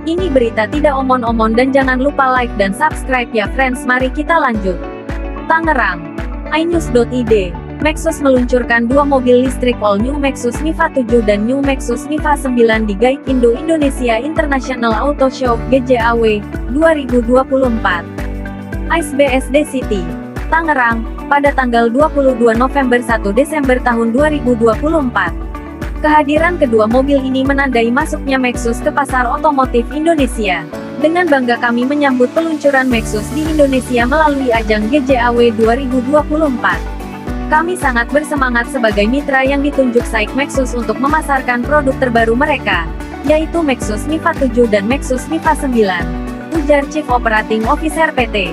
Ini berita tidak omon-omon dan jangan lupa like dan subscribe ya friends. Mari kita lanjut. Tangerang. iNews.id. Maxus meluncurkan dua mobil listrik all new Maxus Niva 7 dan new Maxus Niva 9 di Gaikindo Indonesia International Auto Show (GJAW) 2024. ICE-BSD City, Tangerang, pada tanggal 22 November 1 Desember tahun 2024. Kehadiran kedua mobil ini menandai masuknya Maxus ke pasar otomotif Indonesia. Dengan bangga kami menyambut peluncuran Maxus di Indonesia melalui ajang GJAW 2024. Kami sangat bersemangat sebagai mitra yang ditunjuk SAIC Maxus untuk memasarkan produk terbaru mereka, yaitu Maxus Niva 7 dan Maxus Niva 9, ujar Chief Operating Officer PT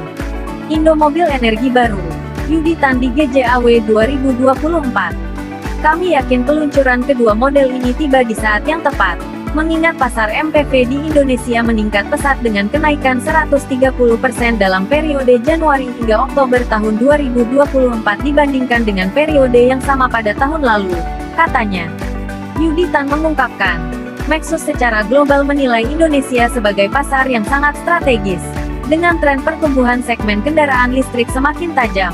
Indomobil Energi Baru, Yuditan di GJAW 2024. Kami yakin peluncuran kedua model ini tiba di saat yang tepat, mengingat pasar MPV di Indonesia meningkat pesat dengan kenaikan 130% dalam periode Januari hingga Oktober tahun 2024 dibandingkan dengan periode yang sama pada tahun lalu, katanya. Yuditan mengungkapkan, Maxus secara global menilai Indonesia sebagai pasar yang sangat strategis, dengan tren pertumbuhan segmen kendaraan listrik semakin tajam.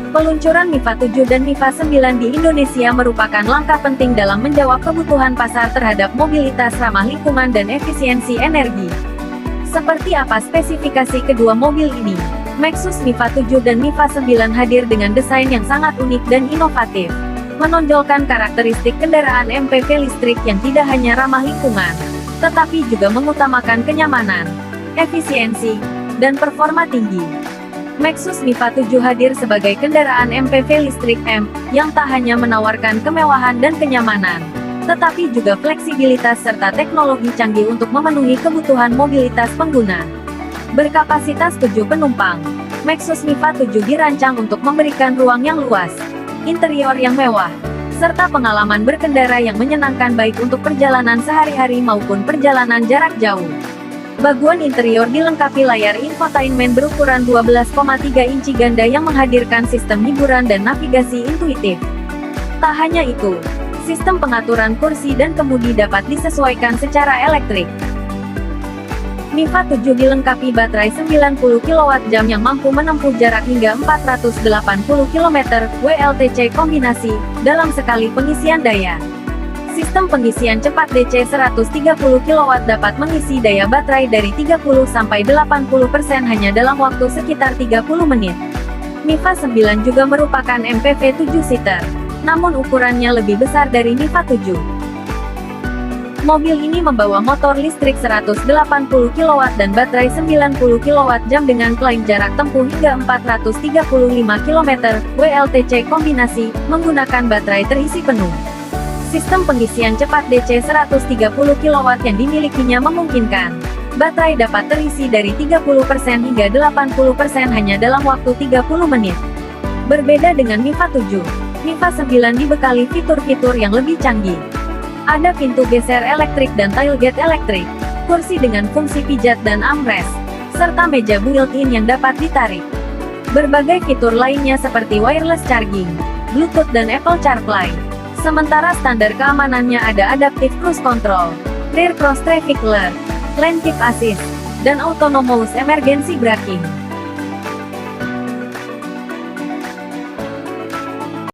Peluncuran Niva 7 dan Niva 9 di Indonesia merupakan langkah penting dalam menjawab kebutuhan pasar terhadap mobilitas ramah lingkungan dan efisiensi energi. Seperti apa spesifikasi kedua mobil ini? Maxus Niva 7 dan Niva 9 hadir dengan desain yang sangat unik dan inovatif, menonjolkan karakteristik kendaraan MPV listrik yang tidak hanya ramah lingkungan, tetapi juga mengutamakan kenyamanan, efisiensi, dan performa tinggi. Maxus Niva 7 hadir sebagai kendaraan MPV listrik M, yang tak hanya menawarkan kemewahan dan kenyamanan, tetapi juga fleksibilitas serta teknologi canggih untuk memenuhi kebutuhan mobilitas pengguna. Berkapasitas 7 penumpang, Maxus Niva 7 dirancang untuk memberikan ruang yang luas, interior yang mewah, serta pengalaman berkendara yang menyenangkan baik untuk perjalanan sehari-hari maupun perjalanan jarak jauh. Bagian interior dilengkapi layar infotainment berukuran 12,3 inci ganda yang menghadirkan sistem hiburan dan navigasi intuitif. Tak hanya itu, sistem pengaturan kursi dan kemudi dapat disesuaikan secara elektrik. Niva 7 dilengkapi baterai 90 kWh yang mampu menempuh jarak hingga 480 km, WLTC kombinasi, dalam sekali pengisian daya. Sistem pengisian cepat DC 130 kW dapat mengisi daya baterai dari 30-80% hanya dalam waktu sekitar 30 menit. Niva 9 juga merupakan MPV 7-seater, namun ukurannya lebih besar dari Niva 7. Mobil ini membawa motor listrik 180 kW dan baterai 90 kWh dengan klaim jarak tempuh hingga 435 km, WLTC kombinasi, menggunakan baterai terisi penuh. Sistem pengisian cepat DC 130 kW yang dimilikinya memungkinkan baterai dapat terisi dari 30% hingga 80% hanya dalam waktu 30 menit. Berbeda dengan Niva 7, Niva 9 dibekali fitur-fitur yang lebih canggih. Ada pintu geser elektrik dan tailgate elektrik, kursi dengan fungsi pijat dan armrest, serta meja built-in yang dapat ditarik. Berbagai fitur lainnya seperti wireless charging, Bluetooth dan Apple CarPlay. Sementara standar keamanannya ada adaptive cruise control, rear cross traffic alert, lane keep assist, dan autonomous emergency braking.